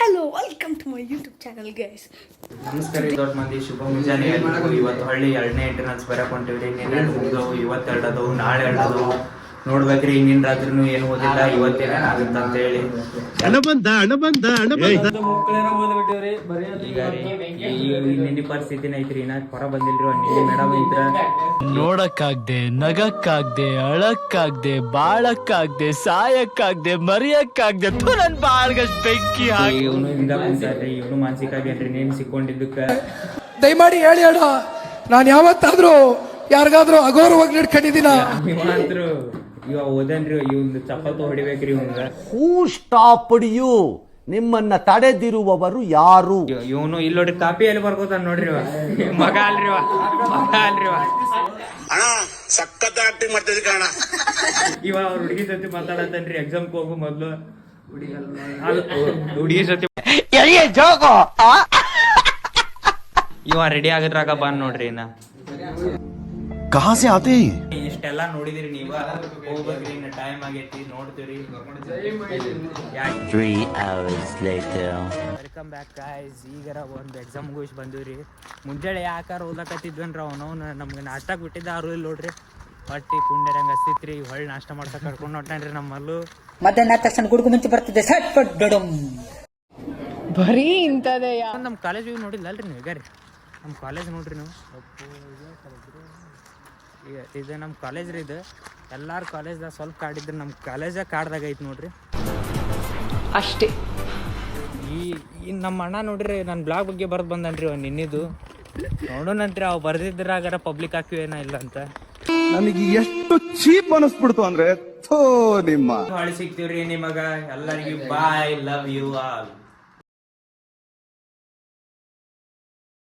Hello welcome to my YouTube channel guys. ನಮಸ್ಕಾರ ದೊಡ್ಡ ಮಂದಿ, ಶುಭ ಮುಂಜಾನೆ. ಇವತ್ತು ಹಳ್ಳಿ 2ನೇ ಎಂಟ್ರನ್ಸ್ ಬರಕ್ ಹೊಂಟಿವ್ರಿ. ನಿನ್ನೆ ಮುಗ್ದವು, ಇವತ್ತು ಎರಡದವು, ನಾಳೆ ಎರಡದವು. ನೋಡ್ಬೇಕ್ರಿ, ಹಿಂದಿನ ರಾತ್ರಿನೂ ಏನು ಓದಿಲ್ಲ, ಇವತ್ತೇನೇನಾಗುತ್ತೆ ಅಂತ ಹೇಳಿ ಈಗ ನಿನ್ನೆ ಪರಿಸ್ಥಿತಿನ ಐತ್ರಿ. ಇನ್ನ ಹೊರ ಬಂದಿಲ್ರಿ. ನಿನ್ನೆ ಮೇಡಮ್ ಐತ್ರ ನೋಡಕ್ಕಾಗ್ದೆ, ನಗಕ್ಕಾಗ್ದೆ, ಅಳಕ್ಕಾಗ್ದೆ, ಬಾಳಕ್ಕಾಗ್ದೆ, ಸಾಯಕ್ಕಾಗ್ದೆ, ಮರಿಯಕ್ಕಾಗ್ದೆ. ನನ್ ಬಾಳ್ಗಷ್ಟ್ ಬೆಂಕಿ ಹಾಕಿ ಇವನು ಹಿಂದ ಕುಂತಾರ್ರಿ. ಇವನು ಮಾನಸಿಕ ಆಗೇನ್ರಿ ನೇಮ್ ಸಿಕ್ಕೊಂಡಿದ್ದಕ್ಕ. ದಯಮಾಡಿ ಹೇಳಿ ಅಣ್ಣ, ನಾನು ಯಾವತ್ತಾದ್ರೂ ಯಾರಿಗಾದ್ರೂ ಅಗೌರವಾಗಿ ನಡ್ಕೊಂಡಿದ್ದೀನ? ಇವಂತ್ರು ಇವ ಓದನ್ರಿ, ಇವಂದು ಚಪ್ಪತ್ತು ಹೊಡಿಬೇಕ್ರಿ ಇವಂಗ. ಹೂ ಸ್ಟಾಪ್ಡ್ ಯು? ನಿಮ್ಮನ್ನ ತಡೆದಿರುವವರು ಯಾರು? ಇವನು ಇಲ್ಲಿ ನೋಡ್ರಿ, ಕಾಪಿಯಲ್ಲಿ ಬರ್ಕೋತಾನ ನೋಡ್ರಿ. ಮಗ ಅಲ್ರಿ, ಮಗ ಅಲ್ರಿ. ಅಣ್ಣ ಸಖತ್ ಆಕ್ಟಿಂಗ್ ಮಾಡ್ತಿದ್ದೆ ಕಣ. ಇವ ಅವ್ರ ಹುಡುಗಿ ಜೊತೆ ಮಾತಾಡತನ್ರಿ. ಎಕ್ಸಾಮ್ ಹೋಗು ಮೊದ್ಲು ಹುಡುಗಿ ಜೊತೆ ಇವ ರೆಡಿ ಆಗಿದ್ರಾಗ ಬಂದ್ ನೋಡ್ರಿ. ಇನ್ನ ಕಹಾ ಸೆ ಆತೆ? ಇಷ್ಟೆಲ್ಲಾ ನೋಡಿದಿರಿ ನೀವ. ಹೋಗ್ಬೇಕ್ರಿ, ಇನ್ನ ಟೈಮ್ ಆಗೈತಿ, ನೋಡ್ತೀರಿ. 3 hours later. Welcome back guys. ಈಗರ ಒಂದು ಎಕ್ಸಾಮ್ ಮುಗಿಸಿ ಬಂದಿವ್ರಿ. ಮುಂಜಾನೆ ಯಾಕಾರ ಓದಕತ್ತಿದ್ವನ್ರಿ ಅವನು ನಮ್ಗೆ ನಾಷ್ಟಕ್ಕೆ ಬಿಟ್ಟಿದ್ದ. ಅವ್ರು ಇಲ್ಲಿ ನೋಡ್ರಿ ಹೊಟ್ಟಿ ಕುಂಡರಂಗ ಹಸಿತ್ರಿ. ಹೊಳ್ಳಿ ನಾಷ್ಟ ಮಾಡ್ಸಕ್ ಕರ್ಕೊಂಡು ಹೊಟ್ಟಾನ್ರಿ ನಮ್ಮಲ್ಲೂ. ಮಧ್ಯಾಹ್ನ ತಕ್ಷಣ ಗುಡುಗು ಮುಂಚೆ ಬರ್ತಿದ್ದೆ ಸಟ್ ಪಟ್ ಡಡಮ್. ಬರೀ ಇಂಥದೇ. ನಮ್ಮ ಕಾಲೇಜ್ ನೋಡಿಲ್ಲ ಅಲ್ರಿ ನೀವು? ಈಗ ರೀ ನಮ್ಮ ಕಾಲೇಜ್ ನೋಡ್ರಿ ನೀವು. ಇದು ನಮ್ಮ ಕಾಲೇಜ್ ರೀ. ಇದು ಎಲ್ಲಾರು ಕಾಲೇಜ್ದಾಗ ಸ್ವಲ್ಪ ಕಾಡಿದ್ರೆ ನಮ್ಮ ಕಾಲೇಜಾಗ ಕಾಡ್ದಾಗ ಐತಿ ನೋಡ್ರಿ ಅಷ್ಟೇ. ಈ ನಮ್ಮ ಅಣ್ಣ ನೋಡ್ರಿ ನನ್ನ ಬ್ಲಾಗ್ ಬಗ್ಗೆ ಬರ್ದು ಬಂದನ್ರಿ ಅವ್ನು ನಿನ್ನಿದು. ನೋಡೋಣಂತ್ರಿ ಅವ್ ಬರ್ದಿದ್ರಾಗಾರ ಪಬ್ಲಿಕ್ ಹಾಕಿವೇನ ಇಲ್ಲ ಅಂತ. ನನಗೆ ಎಷ್ಟು ಚೀಪ್ ಅನಿಸ್ಬಿಡ್ತು ಅಂದ್ರೆ, ಥೋ ನಿಮ್ಮ ಹೊಳಿ ಸಿಗ್ತೀವ್ರಿ ನಿಮಗ ಎಲ್ಲರಿಗೂ. ಬಾಯ್, ಲವ್ ಯು ಆಲ್.